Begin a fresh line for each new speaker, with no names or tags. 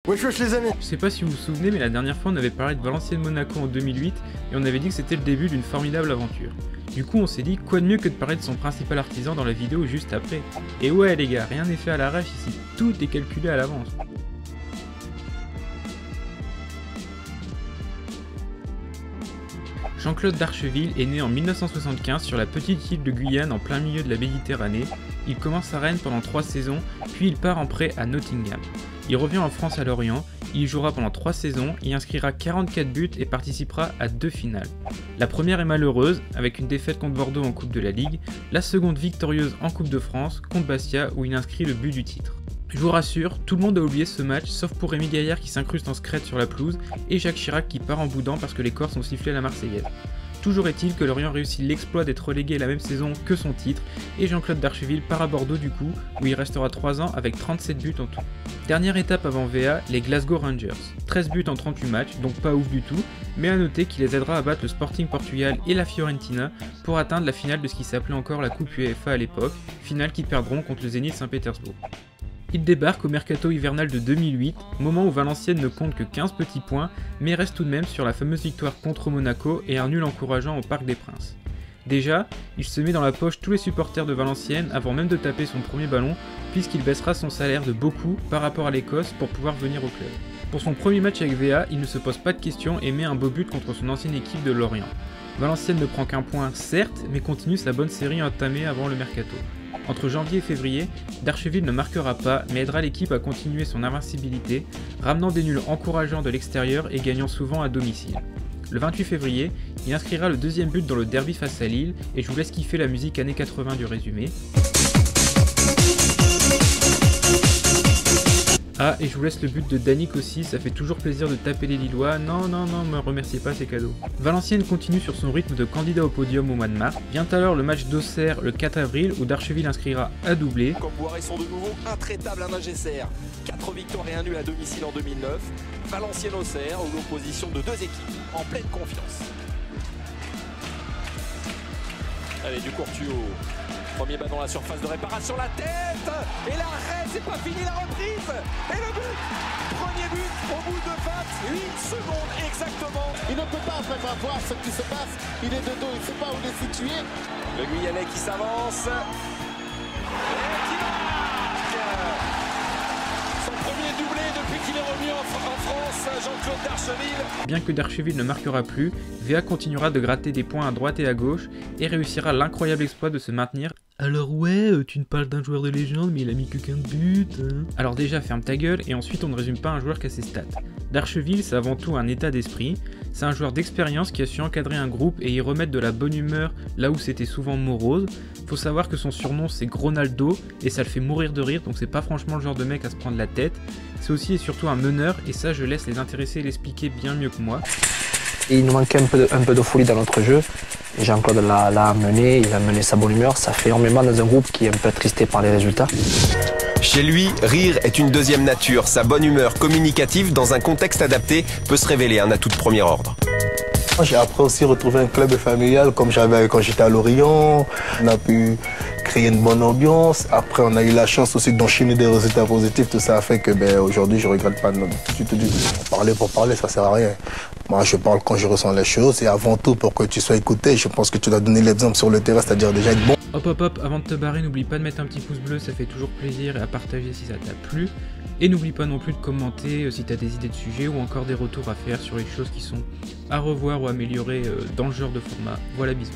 Wesh wesh les amis.
Je sais pas si vous vous souvenez, mais la dernière fois on avait parlé de Valenciennes-Monaco en 2008 et on avait dit que c'était le début d'une formidable aventure. Du coup on s'est dit quoi de mieux que de parler de son principal artisan dans la vidéo juste après. Et ouais les gars, rien n'est fait à l'arrache ici, tout est calculé à l'avance. Jean-Claude Darcheville est né en 1975 sur la petite île de Guyane en plein milieu de la Méditerranée. Il commence à Rennes pendant 3 saisons, puis il part en prêt à Nottingham. Il revient en France à Lorient, il y jouera pendant 3 saisons, y inscrira 44 buts et participera à 2 finales. La première est malheureuse, avec une défaite contre Bordeaux en Coupe de la Ligue, la seconde victorieuse en Coupe de France, contre Bastia où il inscrit le but du titre. Je vous rassure, tout le monde a oublié ce match, sauf pour Rémi Gaillard qui s'incruste en secrète sur la pelouse, et Jacques Chirac qui part en boudant parce que les Corses ont sifflé la Marseillaise. Toujours est-il que Lorient réussit l'exploit d'être relégué la même saison que son titre, et Jean-Claude Darcheville part à Bordeaux du coup, où il restera 3 ans avec 37 buts en tout. Dernière étape avant VA, les Glasgow Rangers. 13 buts en 38 matchs, donc pas ouf du tout, mais à noter qu'il les aidera à battre le Sporting Portugal et la Fiorentina pour atteindre la finale de ce qui s'appelait encore la Coupe UEFA à l'époque, finale qu'ils perdront contre le Zénith Saint-Pétersbourg. Il débarque au mercato hivernal de 2008, moment où Valenciennes ne compte que 15 petits points, mais reste tout de même sur la fameuse victoire contre Monaco et un nul encourageant au Parc des Princes. Déjà, il se met dans la poche tous les supporters de Valenciennes avant même de taper son premier ballon, puisqu'il baissera son salaire de beaucoup par rapport à l'Écosse pour pouvoir venir au club. Pour son premier match avec VA, il ne se pose pas de questions et met un beau but contre son ancienne équipe de Lorient. Valenciennes ne prend qu'un point certes, mais continue sa bonne série entamée avant le mercato. Entre janvier et février, Darcheville ne marquera pas, mais aidera l'équipe à continuer son invincibilité, ramenant des nuls encourageants de l'extérieur et gagnant souvent à domicile. Le 28 février, il inscrira le deuxième but dans le derby face à Lille, et je vous laisse kiffer la musique années 80 du résumé. Ah, et je vous laisse le but de Danick aussi, ça fait toujours plaisir de taper les Lillois. Non, me remerciez pas, c'est cadeau. Valenciennes continue sur son rythme de candidat au podium au mois de mars. Vient alors le match d'Auxerre le 4 avril où Darcheville inscrira un doublé.
Camboiré sont de nouveau intraitables à Nagesser. 4 victoires et un nul à domicile en 2009. Valenciennes-Auxerre, où l'opposition de 2 équipes en pleine confiance. Allez, du Courtuau. Premier bas dans la surface de réparation, la tête. Et l'arrêt, c'est pas fini la reprise. Et le but. Premier but au bout de 28 secondes exactement.
Il ne peut pas vraiment voir ce qui se passe. Il est de dos, il ne sait pas où il est situé.
Le Guyanais qui s'avance. Et qui marque. Son premier doublé depuis qu'il est revenu en France, Jean-Claude Darcheville.
Bien que Darcheville ne marquera plus, VA continuera de gratter des points à droite et à gauche et réussira l'incroyable exploit de se maintenir. Alors ouais, tu ne parles d'un joueur de légende mais il a mis que 15 buts hein. Alors déjà ferme ta gueule et ensuite on ne résume pas un joueur qu'à ses stats. Darcheville c'est avant tout un état d'esprit, c'est un joueur d'expérience qui a su encadrer un groupe et y remettre de la bonne humeur là où c'était souvent morose. Faut savoir que son surnom c'est Gronaldo et ça le fait mourir de rire donc c'est pas franchement le genre de mec à se prendre la tête. C'est aussi et surtout un meneur et ça je laisse les intéressés l'expliquer bien mieux que moi.
Il nous manquait un peu de folie dans notre jeu. Jean-Claude l'a amené, il a amené sa bonne humeur. Ça fait énormément dans un groupe qui est un peu attristé par les résultats.
Chez lui, rire est une deuxième nature. Sa bonne humeur communicative dans un contexte adapté peut se révéler un atout de premier ordre.
J'ai après aussi retrouvé un club familial comme j'avais quand j'étais à Lorient. On a pu créer une bonne ambiance. Après, on a eu la chance aussi d'enchaîner des résultats positifs. Tout ça a fait que aujourd'hui, je ne regrette pas du tout. Parler pour parler, ça ne sert à rien. Moi, je parle quand je ressens les choses et avant tout, pour que tu sois écouté, je pense que tu dois donner l'exemple sur le terrain, c'est-à-dire déjà être bon.
Hop, avant de te barrer, n'oublie pas de mettre un petit pouce bleu, ça fait toujours plaisir et à partager si ça t'a plu. Et n'oublie pas non plus de commenter si t'as des idées de sujets ou encore des retours à faire sur les choses qui sont à revoir ou améliorer dans le genre de format. Voilà, bisous.